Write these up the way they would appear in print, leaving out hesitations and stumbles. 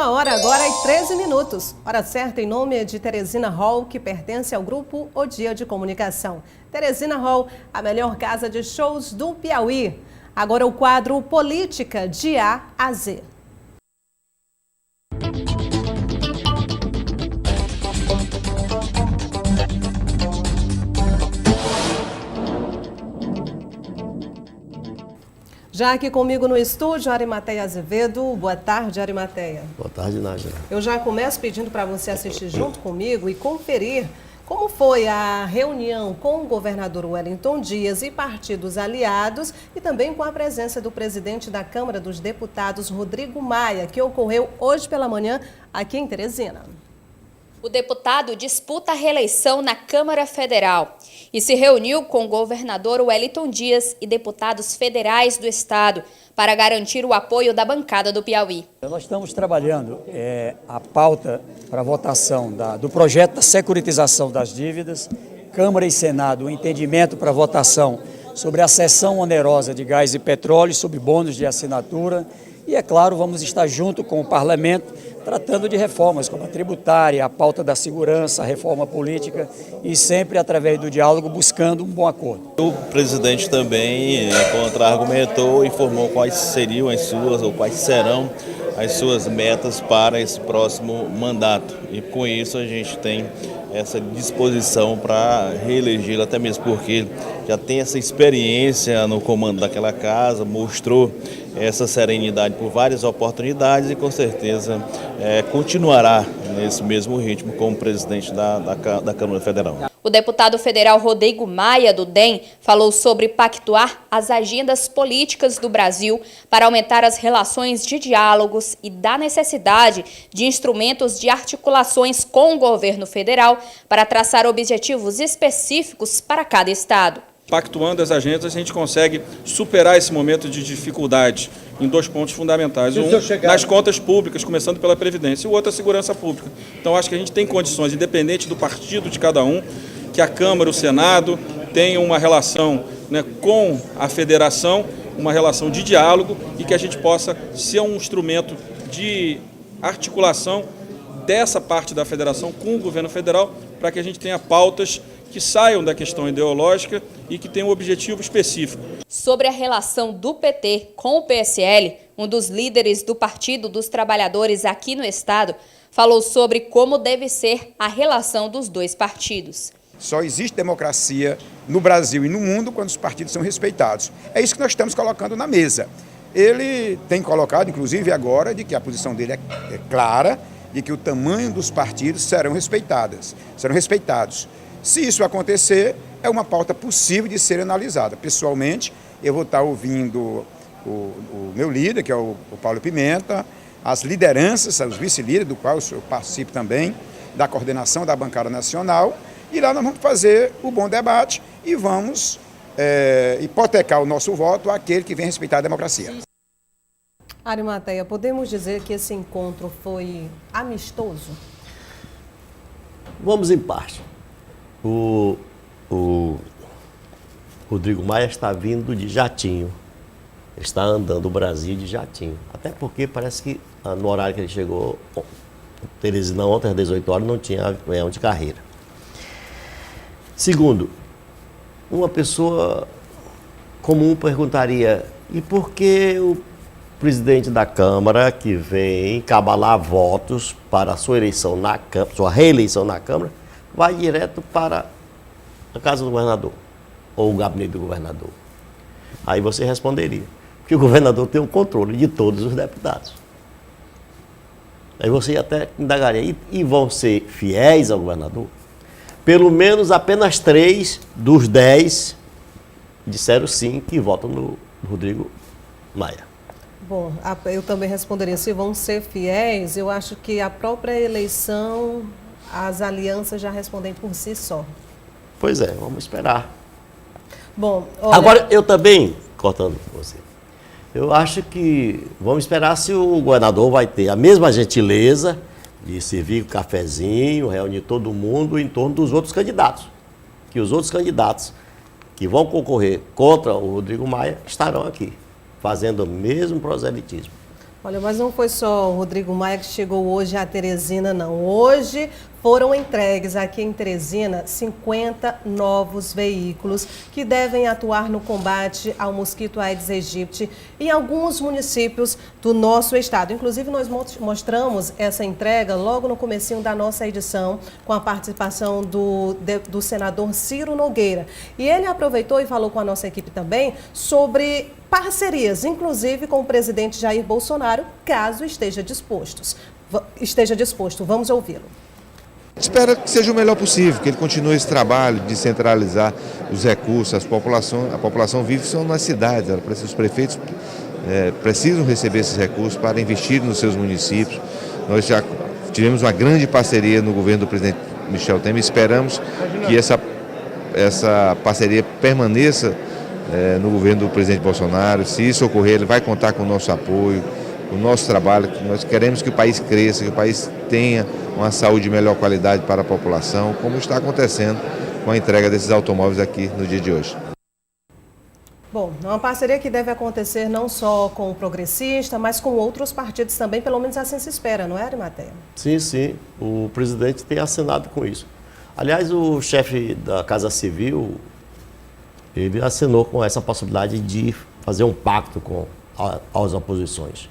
1h agora e 13 minutos. Hora certa em nome de Teresina Hall, que pertence ao grupo O Dia de Comunicação. Teresina Hall, a melhor casa de shows do Piauí. Agora o quadro Política de A a Z. Já aqui comigo no estúdio, Arimateia Azevedo. Boa tarde, Arimateia. Boa tarde, Nájila. Eu já começo pedindo para você assistir junto comigo e conferir como foi a reunião com o governador Wellington Dias e partidos aliados e também com a presença do presidente da Câmara dos Deputados, Rodrigo Maia, que ocorreu hoje pela manhã aqui em Teresina. O deputado disputa a reeleição na Câmara Federal e se reuniu com o governador Wellington Dias e deputados federais do estado para garantir o apoio da bancada do Piauí. Nós estamos trabalhando a pauta para votação do projeto da securitização das dívidas, Câmara e Senado, o entendimento para votação sobre a cessão onerosa de gás e petróleo, sobre bônus de assinatura e, é claro, vamos estar junto com o parlamento tratando de reformas como a tributária, a pauta da segurança, a reforma política e sempre através do diálogo buscando um bom acordo. O presidente também contra-argumentou e informou quais seriam as suas ou quais serão as suas metas para esse próximo mandato. E com isso a gente tem essa disposição para reelegê-lo, até mesmo porque já tem essa experiência no comando daquela casa, mostrou essa serenidade por várias oportunidades e com certeza continuará nesse mesmo ritmo como presidente da Câmara Federal. O deputado federal Rodrigo Maia, do DEM, falou sobre pactuar as agendas políticas do Brasil para aumentar as relações de diálogos e da necessidade de instrumentos de articulações com o governo federal para traçar objetivos específicos para cada estado. Pactuando as agendas, a gente consegue superar esse momento de dificuldade em dois pontos fundamentais. Um, nas contas públicas, começando pela Previdência, e o outro, a segurança pública. Então, acho que a gente tem condições, independente do partido de cada um, que a Câmara, o Senado, tenham uma relação com a Federação, uma relação de diálogo e que a gente possa ser um instrumento de articulação dessa parte da Federação com o governo federal para que a gente tenha pautas que saiam da questão ideológica e que tenham um objetivo específico. Sobre a relação do PT com o PSL, um dos líderes do Partido dos Trabalhadores aqui no estado falou sobre como deve ser a relação dos dois partidos. Só existe democracia no Brasil e no mundo quando os partidos são respeitados. É isso que nós estamos colocando na mesa. Ele tem colocado, inclusive agora, de que a posição dele é clara, de que o tamanho dos partidos serão respeitados. Se isso acontecer, é uma pauta possível de ser analisada. Pessoalmente, eu vou estar ouvindo o meu líder, que é o Paulo Pimenta, as lideranças, os vice-líderes, do qual eu participo também, da coordenação da bancada nacional, e lá nós vamos fazer o bom debate e vamos hipotecar o nosso voto àquele que vem respeitar a democracia. Arimateia, podemos dizer que esse encontro foi amistoso? Vamos em parte. O Rodrigo Maia está vindo de jatinho. Ele está andando o Brasil de jatinho. Até porque parece que no horário que ele chegou, Teresina ontem às 18 horas não tinha avião de carreira. Segundo, uma pessoa comum perguntaria, e por que o presidente da Câmara, que vem cabalar votos para a sua eleição na Câmara, sua reeleição na Câmara, vai direto para a casa do governador, ou o gabinete do governador? Aí você responderia, porque o governador tem o controle de todos os deputados. Aí você até indagaria, e vão ser fiéis ao governador? Pelo menos apenas 3 dos 10 disseram sim, que votam no Rodrigo Maia. Bom, eu também responderia, se vão ser fiéis, eu acho que a própria eleição, as alianças já respondem por si só. Pois é, vamos esperar. Bom, olha... Agora, eu também, cortando você, eu acho que vamos esperar se o governador vai ter a mesma gentileza de servir um cafezinho, reunir todo mundo em torno dos outros candidatos. Que os outros candidatos que vão concorrer contra o Rodrigo Maia estarão aqui, fazendo o mesmo proselitismo. Olha, mas não foi só o Rodrigo Maia que chegou hoje a Teresina, não. Hoje foram entregues aqui em Teresina 50 novos veículos que devem atuar no combate ao mosquito Aedes aegypti em alguns municípios do nosso estado. Inclusive, nós mostramos essa entrega logo no comecinho da nossa edição, com a participação do senador Ciro Nogueira. E ele aproveitou e falou com a nossa equipe também sobre parcerias, inclusive com o presidente Jair Bolsonaro, caso esteja disposto. Vamos ouvi-lo. Espera que seja o melhor possível, que ele continue esse trabalho de centralizar os recursos. A população vive só nas cidades, os prefeitos precisam receber esses recursos para investir nos seus municípios. Nós já tivemos uma grande parceria no governo do presidente Michel Temer, esperamos que essa parceria permaneça no governo do presidente Bolsonaro. Se isso ocorrer, ele vai contar com o nosso apoio, o nosso trabalho. Nós queremos que o país cresça, que o país tenha uma saúde de melhor qualidade para a população, como está acontecendo com a entrega desses automóveis aqui no dia de hoje. Bom, é uma parceria que deve acontecer não só com o Progressista, mas com outros partidos também, pelo menos assim se espera, não é, Arimateia? Sim, sim. O presidente tem assinado com isso. Aliás, o chefe da Casa Civil, ele assinou com essa possibilidade de fazer um pacto com as oposições.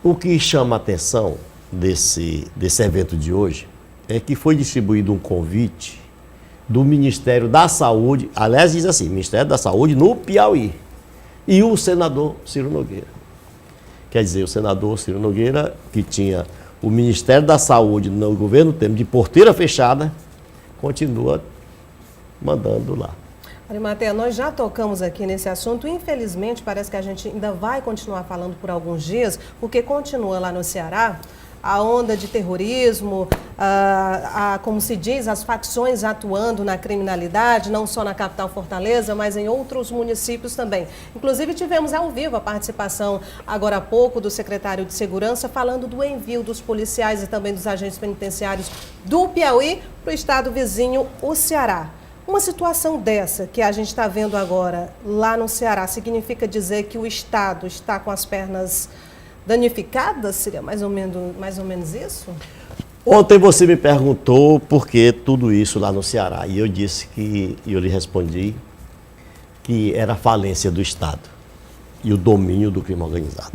O que chama a atenção desse evento de hoje é que foi distribuído um convite do Ministério da Saúde, aliás, diz assim, Ministério da Saúde no Piauí, e o senador Ciro Nogueira. Quer dizer, o senador Ciro Nogueira, que tinha o Ministério da Saúde no governo Temer de porteira fechada, continua mandando lá. Arimateia, nós já tocamos aqui nesse assunto, infelizmente parece que a gente ainda vai continuar falando por alguns dias, porque continua lá no Ceará a onda de terrorismo, como se diz, as facções atuando na criminalidade, não só na capital Fortaleza, mas em outros municípios também. Inclusive tivemos ao vivo a participação agora há pouco do secretário de Segurança falando do envio dos policiais e também dos agentes penitenciários do Piauí para o estado vizinho, o Ceará. Uma situação dessa que a gente está vendo agora lá no Ceará, significa dizer que o estado está com as pernas danificadas? Seria mais ou menos isso? Ontem você me perguntou por que tudo isso lá no Ceará. E eu disse eu lhe respondi que era a falência do Estado e o domínio do crime organizado.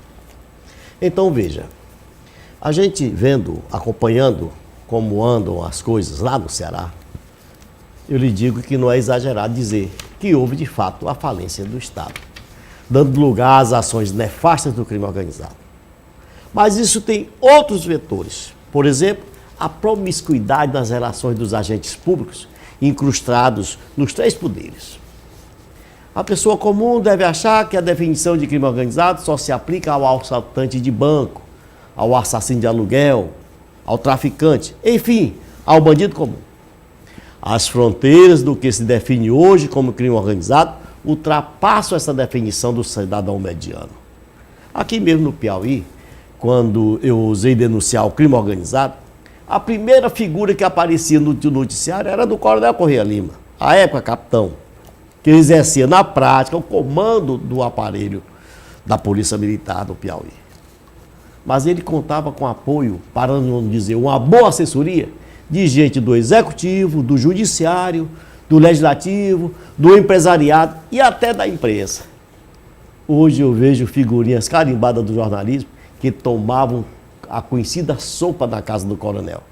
Então, veja, a gente acompanhando como andam as coisas lá no Ceará, eu lhe digo que não é exagerado dizer que houve, de fato, a falência do Estado, dando lugar às ações nefastas do crime organizado. Mas isso tem outros vetores. Por exemplo, a promiscuidade nas relações dos agentes públicos incrustados nos 3 poderes. A pessoa comum deve achar que a definição de crime organizado só se aplica ao assaltante de banco, ao assassino de aluguel, ao traficante, enfim, ao bandido comum. As fronteiras do que se define hoje como crime organizado ultrapassam essa definição do cidadão mediano. Aqui mesmo no Piauí, quando eu ousei denunciar o crime organizado, a primeira figura que aparecia no noticiário era do Coronel Corrêa Lima, à época capitão, que exercia na prática o comando do aparelho da Polícia Militar do Piauí. Mas ele contava com apoio, para não dizer uma boa assessoria, de gente do Executivo, do Judiciário, do Legislativo, do empresariado e até da imprensa. Hoje eu vejo figurinhas carimbadas do jornalismo que tomavam a conhecida sopa na casa do coronel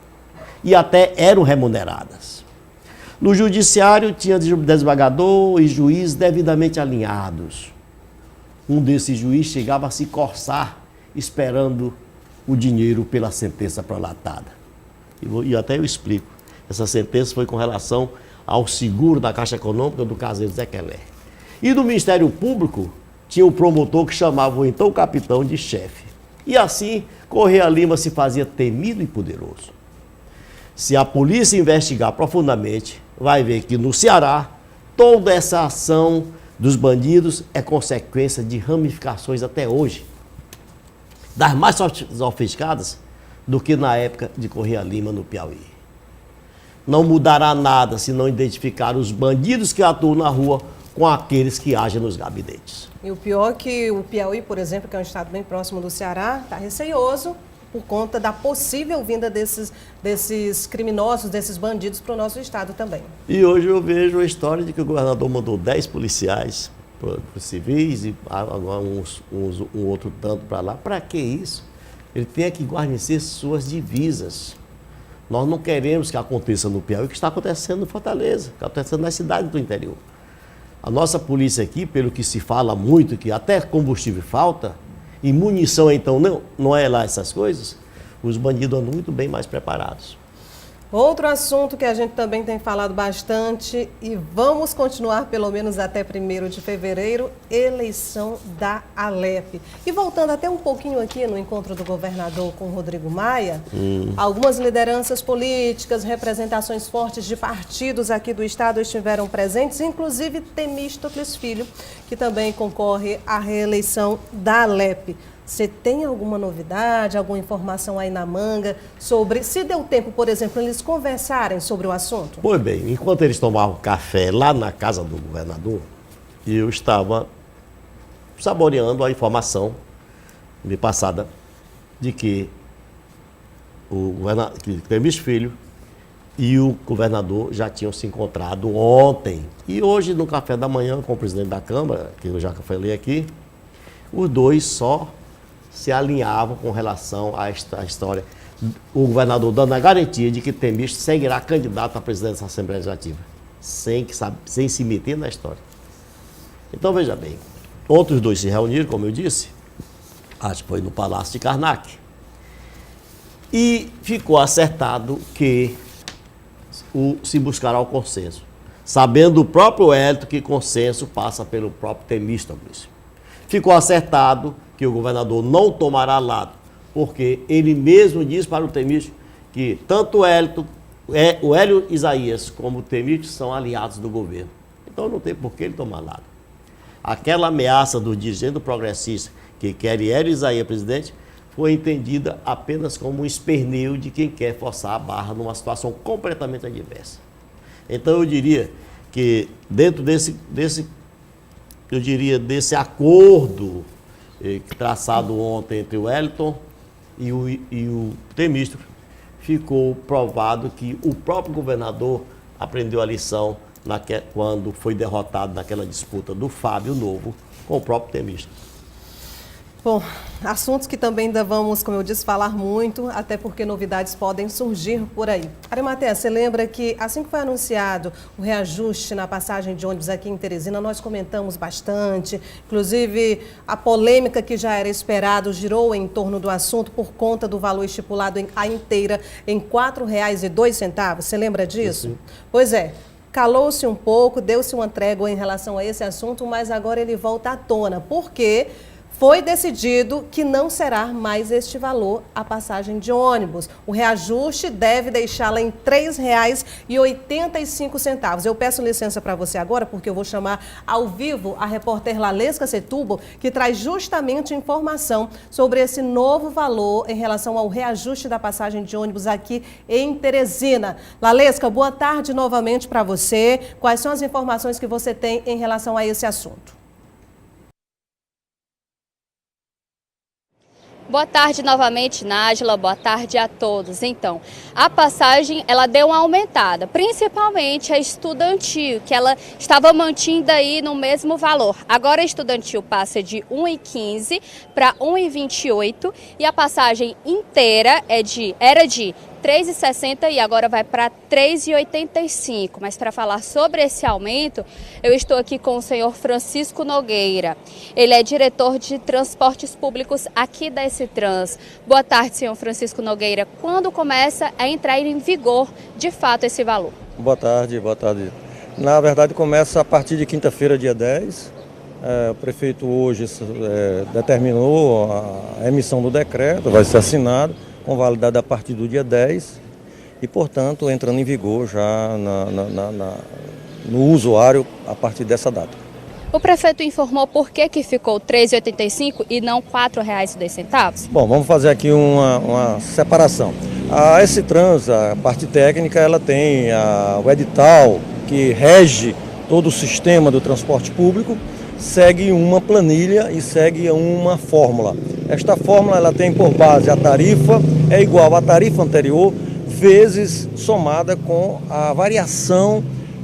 e até eram remuneradas. No Judiciário tinha desembargador e juiz devidamente alinhados. Um desses juízes chegava a se coçar esperando o dinheiro pela sentença prolatada. E até eu explico. Essa sentença foi com relação ao seguro da Caixa Econômica do caseiro Zé Quelé. E no Ministério Público tinha o promotor que chamava o então capitão de chefe. E assim, Corrêa Lima se fazia temido e poderoso. Se a polícia investigar profundamente, vai ver que no Ceará, toda essa ação dos bandidos é consequência de ramificações até hoje, das mais sofisticadas do que na época de Corrêa Lima no Piauí. Não mudará nada se não identificar os bandidos que atuam na rua com aqueles que agem nos gabinetes. E o pior é que o Piauí, por exemplo, que é um estado bem próximo do Ceará, está receioso por conta da possível vinda desses criminosos, desses bandidos para o nosso estado também. E hoje eu vejo a história de que o governador mandou 10 policiais para os civis e agora um outro tanto para lá. Para que isso? Ele tem que guarnecer suas divisas. Nós não queremos que aconteça no Piauí o que está acontecendo no Fortaleza, o que está acontecendo nas cidades do interior. A nossa polícia aqui, pelo que se fala muito, que até combustível falta, e munição então não é lá essas coisas, os bandidos andam muito bem mais preparados. Outro assunto que a gente também tem falado bastante e vamos continuar pelo menos até 1º de fevereiro, eleição da Alep. E voltando até um pouquinho aqui no encontro do governador com o Rodrigo Maia, algumas lideranças políticas, representações fortes de partidos aqui do estado estiveram presentes, inclusive Temístocles Filho, que também concorre à reeleição da Alep. Você tem alguma novidade, alguma informação aí na manga sobre, se deu tempo, por exemplo, eles conversarem sobre o assunto? Pois bem, enquanto eles tomavam café lá na casa do governador, eu estava saboreando a informação me passada de que o Temístocles Filho e o governador já tinham se encontrado ontem. E hoje, no café da manhã com o presidente da Câmara, que eu já falei aqui, os dois só se alinhavam com relação a esta história. O governador dando a garantia de que Temístocles seguirá candidato à presidência da Assembleia Legislativa, sem se meter na história. Então, veja bem, outros dois se reuniram, como eu disse, acho que foi no Palácio de Karnak, e ficou acertado que se buscará o consenso, sabendo o próprio Hélito que consenso passa pelo próprio Temístocles. Ficou acertado que o governador não tomará lado, porque ele mesmo diz para o Temístocles que tanto o Hélio Isaías como o Temístocles são aliados do governo. Então não tem por que ele tomar lado. Aquela ameaça do dirigente progressista que quer Hélio Isaías presidente foi entendida apenas como um esperneio de quem quer forçar a barra numa situação completamente adversa. Então eu diria que dentro desse acordo traçado ontem entre o Wellington e o Temístocles, ficou provado que o próprio governador aprendeu a lição quando foi derrotado naquela disputa do Fábio Novo com o próprio Temístocles. Bom, assuntos que também ainda vamos, como eu disse, falar muito, até porque novidades podem surgir por aí. Arimatea, você lembra que assim que foi anunciado o reajuste na passagem de ônibus aqui em Teresina, nós comentamos bastante, inclusive a polêmica que já era esperado girou em torno do assunto por conta do valor estipulado a inteira em R$ 4,02. Você lembra disso? Sim. Pois é. Calou-se um pouco, deu-se uma trégua em relação a esse assunto, mas agora ele volta à tona, porque foi decidido que não será mais este valor a passagem de ônibus. O reajuste deve deixá-la em R$ 3,85. Eu peço licença para você agora, porque eu vou chamar ao vivo a repórter Lalesca Setúbal, que traz justamente informação sobre esse novo valor em relação ao reajuste da passagem de ônibus aqui em Teresina. Lalesca, boa tarde novamente para você. Quais são as informações que você tem em relação a esse assunto? Boa tarde novamente, Nájila. Boa tarde a todos. Então, a passagem, ela deu uma aumentada, principalmente a estudantil, que ela estava mantida aí no mesmo valor. Agora a estudantil passa de R$ 1,15 para R$ 1,28 e a passagem inteira era de R$ 3,60 e agora vai para R$ 3,85. Mas para falar sobre esse aumento, eu estou aqui com o senhor Francisco Nogueira. Ele é diretor de transportes públicos aqui da S-Trans. Boa tarde, senhor Francisco Nogueira. Quando começa a entrar em vigor, de fato, esse valor? Boa tarde, boa tarde. Na verdade, começa a partir de quinta-feira, dia 10. O prefeito hoje determinou a emissão do decreto, vai ser assinado, com validade a partir do dia 10 e, portanto, entrando em vigor já no usuário a partir dessa data. O prefeito informou por que ficou R$ 3,85 e não R$ 4,10? Bom, vamos fazer aqui uma separação. A S-Trans, a parte técnica, ela tem o edital que rege todo o sistema do transporte público, segue uma planilha e segue uma fórmula. Esta fórmula ela tem por base a tarifa é igual à tarifa anterior vezes somada com a variação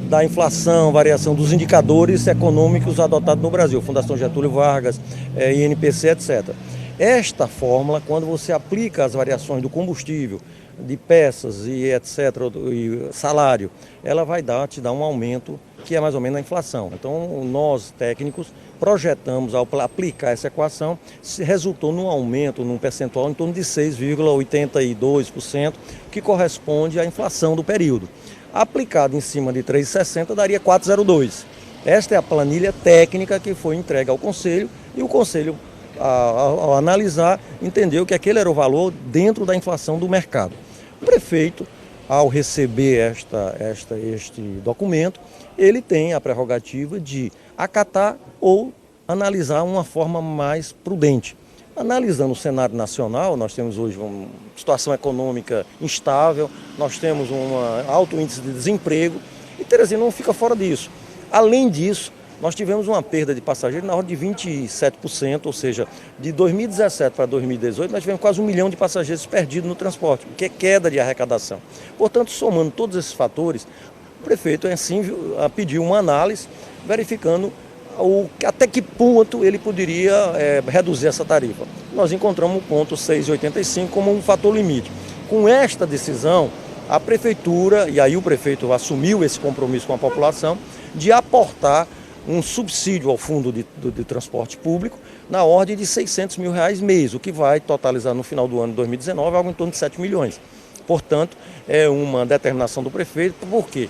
da inflação, variação dos indicadores econômicos adotados no Brasil, Fundação Getúlio Vargas, INPC, etc. Esta fórmula, quando você aplica as variações do combustível, de peças e etc., e salário, ela vai te dar um aumento que é mais ou menos a inflação. Então, nós, técnicos, projetamos, ao aplicar essa equação, resultou num aumento, num percentual em torno de 6,82%, que corresponde à inflação do período. Aplicado em cima de 3,60, daria 4,02. Esta é a planilha técnica que foi entregue ao Conselho, e o Conselho, ao analisar, entendeu que aquele era o valor dentro da inflação do mercado. O prefeito, ao receber este documento, ele tem a prerrogativa de acatar ou analisar uma forma mais prudente. Analisando o cenário nacional, nós temos hoje uma situação econômica instável, nós temos um alto índice de desemprego e Teresina não fica fora disso. Além disso, nós tivemos uma perda de passageiros na ordem de 27%, ou seja, de 2017 para 2018, nós tivemos quase 1 milhão de passageiros perdidos no transporte, que é queda de arrecadação. Portanto, somando todos esses fatores, o prefeito assim pediu uma análise, verificando até que ponto ele poderia reduzir essa tarifa. Nós encontramos o ponto 6,85 como um fator limite. Com esta decisão, a prefeitura, e aí o prefeito assumiu esse compromisso com a população, de aportar um subsídio ao fundo de transporte público na ordem de R$600 mil mês, o que vai totalizar no final do ano de 2019 algo em torno de 7 milhões. Portanto, é uma determinação do prefeito, por quê?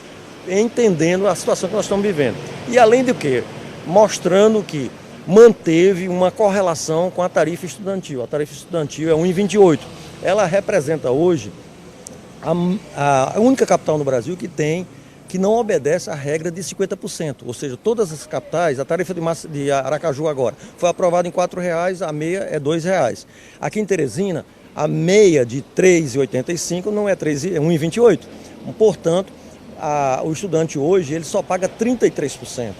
Entendendo a situação que nós estamos vivendo. E além do que, mostrando que manteve uma correlação com a tarifa estudantil. A tarifa estudantil é 1,28. Ela representa hoje a única capital no Brasil que não obedece à regra de 50%, ou seja, todas as capitais, a tarifa de Aracaju agora foi aprovada em R$4, a meia é R$2. Aqui em Teresina, a meia de R$3,85 não é 1,28. Portanto, o estudante hoje ele só paga 33%.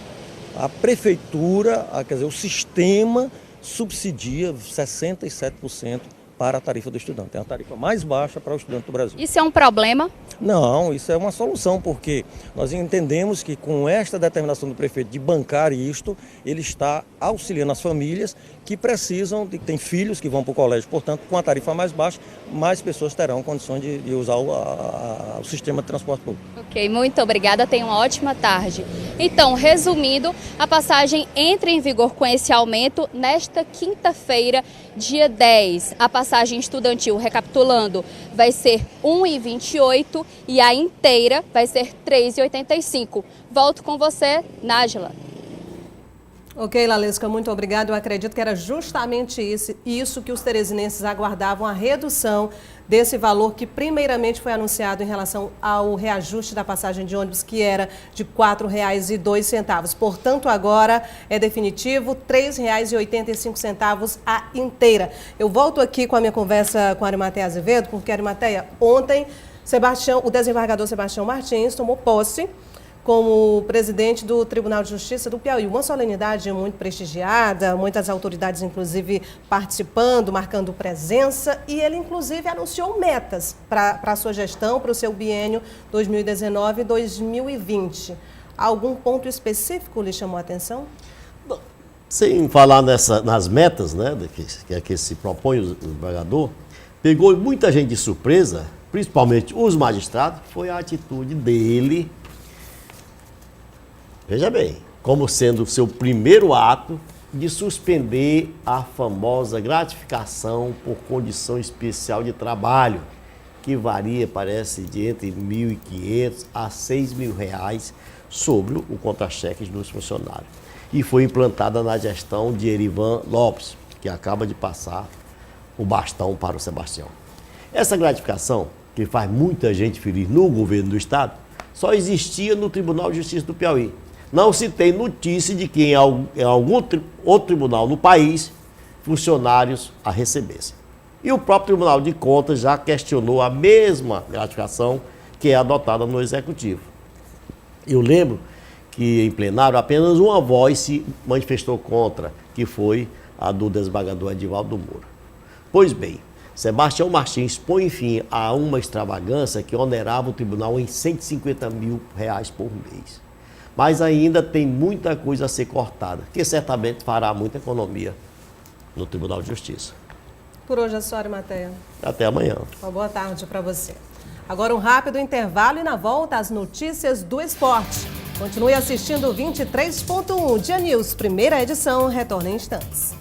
A prefeitura, quer dizer, o sistema subsidia 67% para a tarifa do estudante. É a tarifa mais baixa para o estudante do Brasil. Isso é um problema? Não, isso é uma solução, porque nós entendemos que com esta determinação do prefeito de bancar isto, ele está auxiliando as famílias que precisam, que têm filhos que vão para o colégio. Portanto, com a tarifa mais baixa, mais pessoas terão condições de usar o sistema de transporte público. Ok, muito obrigada, tenha uma ótima tarde. Então, resumindo, a passagem entra em vigor com esse aumento nesta quinta-feira, dia 10. A passagem estudantil, recapitulando, vai ser R$1,28 e a inteira vai ser R$3,85. Volto com você, Nájila. Ok, Lalesca, muito obrigada. Eu acredito que era justamente isso que os teresinenses aguardavam, a redução desse valor que primeiramente foi anunciado em relação ao reajuste da passagem de ônibus, que era de R$ 4,02. Portanto, agora é definitivo, R$ 3,85 a inteira. Eu volto aqui com a minha conversa com a Arimateia Azevedo, porque, Arimateia, ontem o desembargador Sebastião Martins tomou posse como presidente do Tribunal de Justiça do Piauí. Uma solenidade muito prestigiada, muitas autoridades, inclusive, participando, marcando presença, e ele, inclusive, anunciou metas para a sua gestão, para o seu biênio 2019-2020. Algum ponto específico lhe chamou a atenção? Sem falar nas metas, né, que se propõe o desembargador, pegou muita gente de surpresa, principalmente os magistrados, foi a atitude dele. Veja bem, como sendo o seu primeiro ato de suspender a famosa gratificação por condição especial de trabalho, que varia, parece, de entre R$ 1.500 a R$ 6.000 sobre o contra-cheque dos funcionários. E foi implantada na gestão de Erivan Lopes, que acaba de passar o bastão para o Sebastião. Essa gratificação, que faz muita gente feliz no governo do Estado, só existia no Tribunal de Justiça do Piauí. Não se tem notícia de que em algum outro tribunal no país, funcionários a recebessem. E o próprio Tribunal de Contas já questionou a mesma gratificação que é adotada no Executivo. Eu lembro que em plenário apenas uma voz se manifestou contra, que foi a do desembargador Edivaldo Moura. Pois bem, Sebastião Martins põe fim a uma extravagância que onerava o tribunal em R$150 mil por mês. Mas ainda tem muita coisa a ser cortada, que certamente fará muita economia no Tribunal de Justiça. Por hoje é só, Arimateia. Até amanhã. Uma boa tarde para você. Agora um rápido intervalo e na volta as notícias do esporte. Continue assistindo o 23.1 Dia News, primeira edição, retorna em instantes.